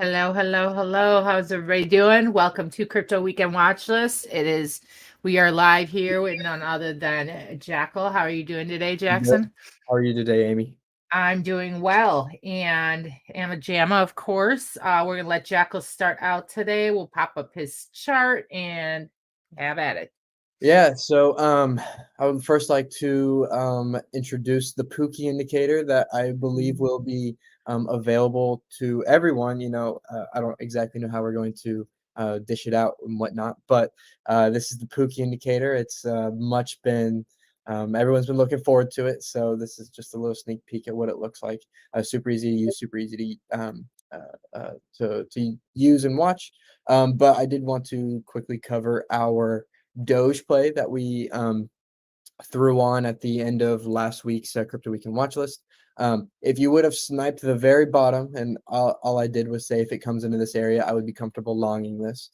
Hello, hello, hello. How's everybody doing? Welcome to Crypto Weekend Watchlist. We are live here with none other than Jacale. How are you doing today, Good. Jackson? How are you today, Amy? I'm doing well. And Amma Jamma, of course. We're going to let Jacale start out today. We'll pop up his chart and have at it. Yeah, so I would first like to introduce the Pookie indicator that I believe will be available to everyone. I don't exactly know how we're going to dish it out and whatnot, but this is the Pookie indicator. It's much been everyone's been looking forward to it, so this is just a little sneak peek at what it looks like. Super easy to use, super easy to use and watch. But I did want to quickly cover our Doge play that we threw on at the end of last week's Crypto Weekend watch list. If you would have sniped the very bottom, and all I did was say if it comes into this area, I would be comfortable longing this.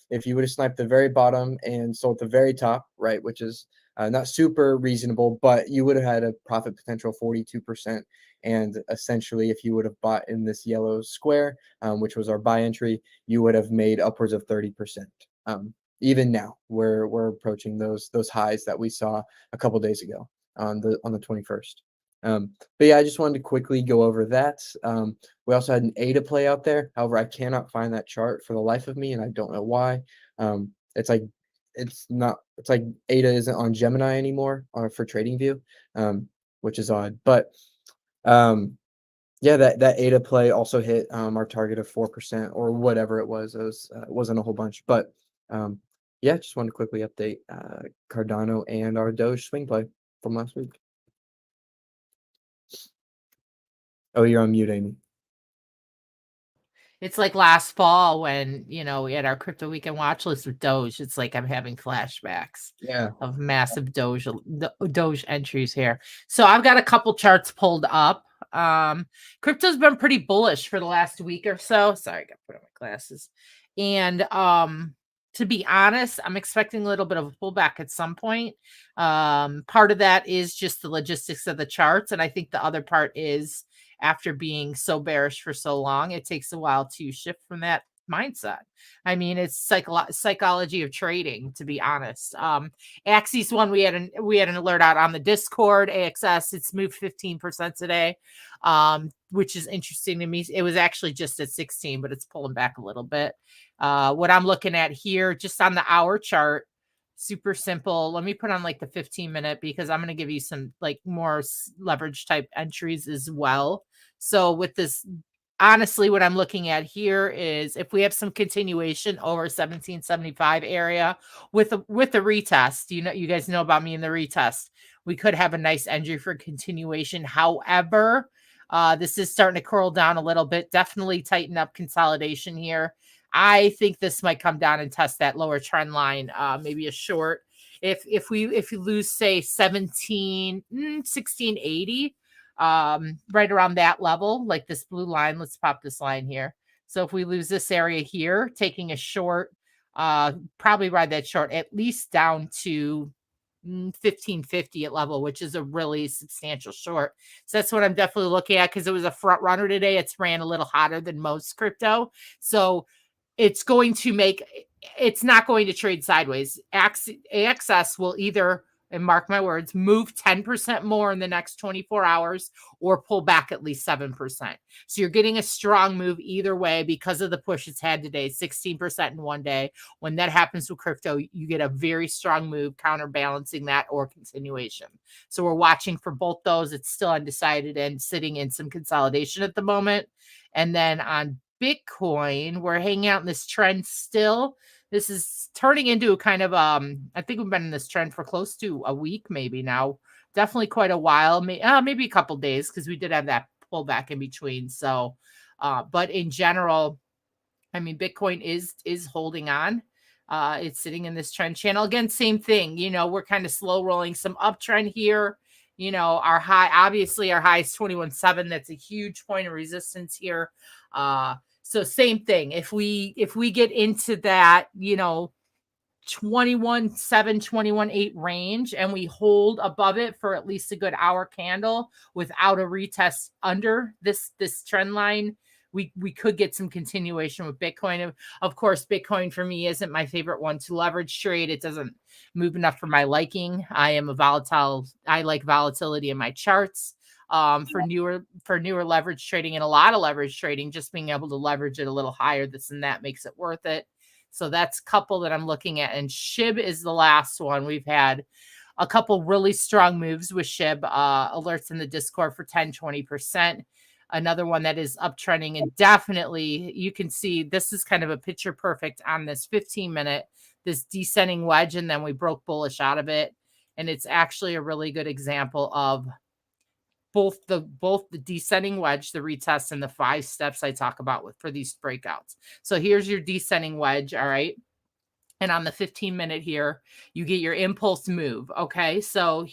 If you would have sniped the very bottom and sold the very top, right, which is not super reasonable, but you would have had a profit potential of 42%. And essentially, if you would have bought in this yellow square, which was our buy entry, you would have made upwards of 30%. Even now, we're approaching those highs that we saw a couple days ago on the 21st. But yeah, I just wanted to quickly go over that. We also had an ADA play out there. However, I cannot find that chart for the life of me, and I don't know why. It's like ADA isn't on Gemini anymore for TradingView, which is odd. But yeah, that ADA play also hit our target of 4% or whatever it was. It wasn't a whole bunch, but yeah, just wanted to quickly update Cardano and our Doge swing play from last week. Oh, you're on mute, Amy. It's like last fall when, we had our Crypto Weekend watch list with Doge. It's like I'm having flashbacks of massive Doge entries here. So I've got a couple charts pulled up. Crypto's been pretty bullish for the last week or so. Sorry, I got to put on my glasses. And to be honest, I'm expecting a little bit of a pullback at some point. Part of that is just the logistics of the charts. And I think the other part is after being so bearish for so long, it takes a while to shift from that mindset. I mean, it's psychology of trading, to be honest. Axis one, we had an alert out on the Discord. AXS, it's moved 15% today, which is interesting to me. It was actually just at 16, but it's pulling back a little bit. What I'm looking at here, just on the hour chart, super simple. Let me put on like the 15-minute because I'm going to give you some like more leverage type entries as well. So with this, honestly, what I'm looking at here is if we have some continuation over 1775 area with a retest, you guys know about me in the retest, we could have a nice entry for continuation. However, this is starting to curl down a little bit. Definitely tighten up consolidation here. I think this might come down and test that lower trend line, maybe a short. If you lose, say, 1680, right around that level, like this blue line, let's pop this line here. So if we lose this area here, taking a short, probably ride that short at least down to 1550 at level, which is a really substantial short. So that's what I'm definitely looking at because it was a front runner today. It's ran a little hotter than most crypto. So it's not going to trade sideways. AXS will either, and mark my words, move 10% more in the next 24 hours or pull back at least 7%. So you're getting a strong move either way because of the push it's had today, 16% in one day. When that happens with crypto, you get a very strong move counterbalancing that or continuation. So we're watching for both those. It's still undecided and sitting in some consolidation at the moment. And then on Bitcoin, we're hanging out in this trend still. This is turning into a kind of I think we've been in this trend for close to a week, maybe now. Definitely quite a while, maybe a couple days because we did have that pullback in between. So, but in general, I mean, Bitcoin is holding on. It's sitting in this trend channel again. Same thing. We're kind of slow rolling some uptrend here. Our high is 21.7. That's a huge point of resistance here. So same thing. If we get into that, 21.7, 21.8 range, and we hold above it for at least a good hour candle without a retest under this trend line, we could get some continuation with Bitcoin. Of course, Bitcoin for me isn't my favorite one to leverage trade. It doesn't move enough for my liking. I like volatility in my charts. For newer leverage trading and a lot of leverage trading, just being able to leverage it a little higher, this and that makes it worth it. So that's a couple that I'm looking at. And SHIB is the last one. We've had a couple really strong moves with SHIB, alerts in the Discord for 10-20%. Another one that is uptrending, and definitely you can see this is kind of a picture perfect on this 15-minute, this descending wedge, and then we broke bullish out of it. And it's actually a really good example of both the descending wedge, the retest, and the 5 steps I talk about for these breakouts. So here's your descending wedge, all right? And on the 15-minute here, you get your impulse move, okay? So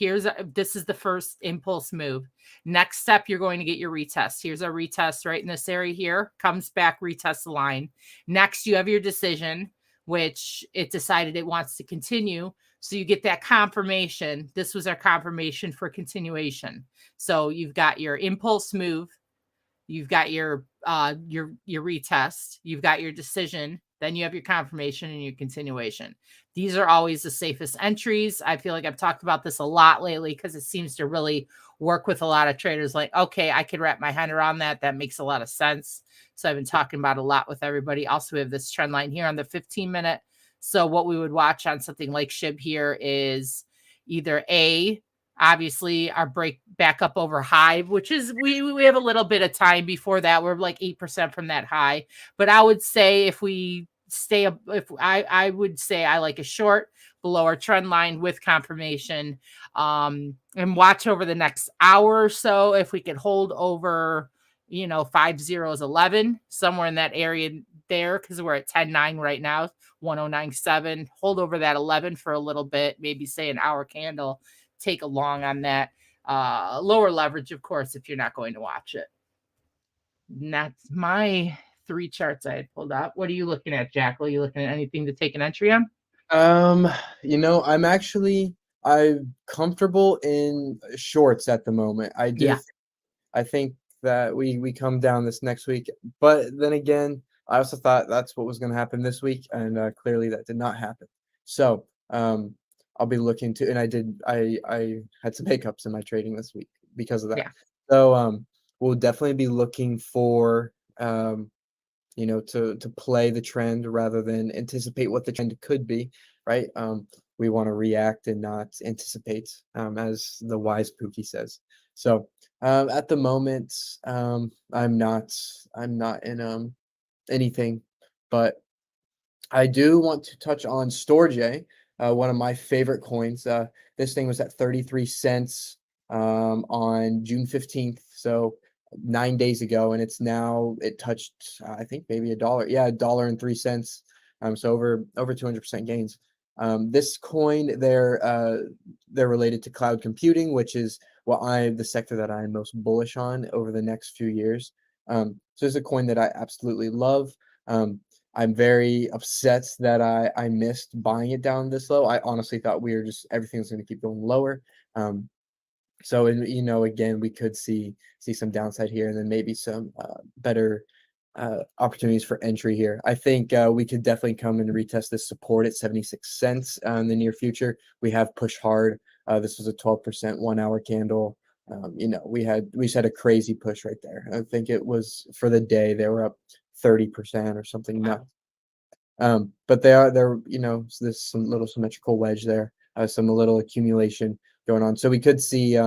this is the first impulse move. Next step, you're going to get your retest. Here's a retest right in this area here, comes back, retest the line. Next, you have your decision, which it decided it wants to continue. So you get that confirmation. This was our confirmation for continuation. So you've got your impulse move, you've got your retest, you've got your decision, then you have your confirmation and your continuation. These are always the safest entries. I feel like I've talked about this a lot lately because it seems to really work with a lot of traders. Like, okay, I could wrap my head around that. That makes a lot of sense. So I've been talking about a lot with everybody. Also, we have this trend line here on the 15-minute. So what we would watch on something like SHIB here is either obviously our break back up over high, which is we have a little bit of time before that. We're like 8% from that high. But I would say if we I would say I like a short below our trend line with confirmation, and watch over the next hour or so if we could hold over 5 zeros 11 somewhere in that area there, because we're at 10.9 right now, 1097. Hold over that 11 for a little bit, maybe say an hour candle, take a long on that. Lower leverage, of course, if you're not going to watch it. And that's my 3 charts I had pulled up. What are you looking at, Jacale? Are you looking at anything to take an entry on? I'm comfortable in shorts at the moment. I think that we come down this next week, but then again, I also thought that's what was going to happen this week, and clearly that did not happen. So I'll be looking to, and I had some hiccups in my trading this week because of that. Yeah. So we'll definitely be looking for to play the trend rather than anticipate what the trend could be, right? We want to react and not anticipate, as the wise Pookie says. So at the moment, I'm not in anything, but I do want to touch on StoreJ, one of my favorite coins. This thing was at 33 cents on June 15th. So 9 days ago, and it touched I think maybe $1. Yeah, $1.03. So over 200% gains. This coin, they're related to cloud computing, which is the sector that I'm most bullish on over the next few years. So it's a coin that I absolutely love. I'm very upset that I missed buying it down this low. I honestly thought everything was going to keep going lower. So, again, we could see some downside here, and then maybe some better opportunities for entry here. I think we could definitely come and retest this support at 76 cents in the near future. We have pushed hard. This was a 12% 1-hour candle. We just had a crazy push right there. I think it was for the day they were up 30% or something nuts. But they're so there's some little symmetrical wedge there, some little accumulation going on. So we could see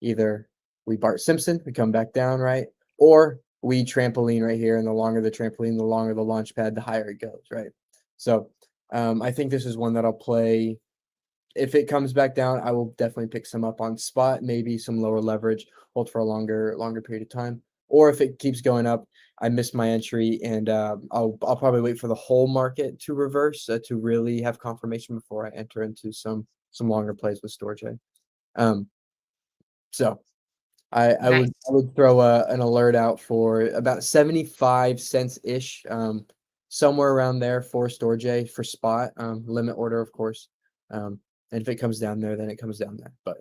either we Bart Simpson, we come back down, right? Or we trampoline right here, and the longer the trampoline, the longer the launch pad, the higher it goes, right? So I think this is one that I'll play. If it comes back down, I will definitely pick some up on spot, maybe some lower leverage, hold for a longer period of time. Or if it keeps going up, I missed my entry, and I'll probably wait for the whole market to reverse to really have confirmation before I enter into some longer plays with StoreJ. So I Nice. would throw an alert out for about 75 cents ish, somewhere around there for StoreJ for spot, limit order, of course. And if it comes down there, then it comes down there. But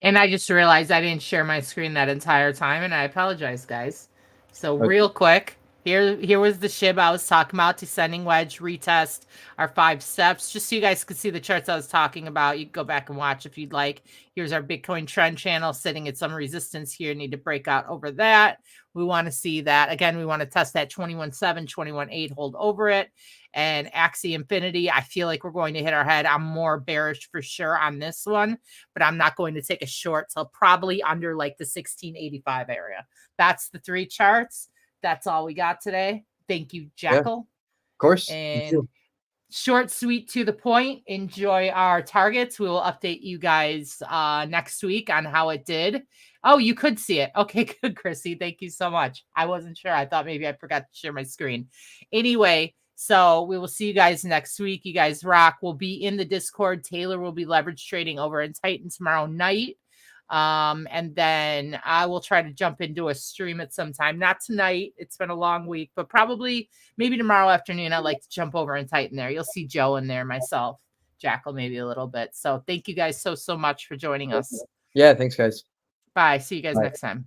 And I just realized I didn't share my screen that entire time, and I apologize, guys. So Okay. real quick, here was the SHIB I was talking about, descending wedge, retest, our 5 steps, just so you guys could see the charts I was talking about. You can go back and watch if you'd like. Here's our Bitcoin trend channel sitting at some resistance here. Need to break out over that. We want to see that. Again, we want to test that 21.7, 21.8, hold over it. And Axie Infinity, I feel like we're going to hit our head. I'm more bearish for sure on this one, but I'm not going to take a short till probably under like the 1685 area. That's the 3 charts. That's all we got today. Thank you, Jacale. Yeah, of course. And short, sweet, to the point. Enjoy our targets. We will update you guys next week on how it did. Oh, you could see it. Okay, good, Chrissy. Thank you so much. I wasn't sure. I thought maybe I forgot to share my screen. Anyway, so we will see you guys next week. You guys rock. We'll be in the Discord. Taylor will be leverage trading over in Titan tomorrow night. And then I will try to jump into a stream at some time. Not tonight. It's been a long week, but probably maybe tomorrow afternoon. I'd like to jump over and Titan there. You'll see Joe in there, myself, Jacale, maybe a little bit. So thank you guys so much for joining us. Yeah, thanks, guys. Bye. See you guys Bye. next time.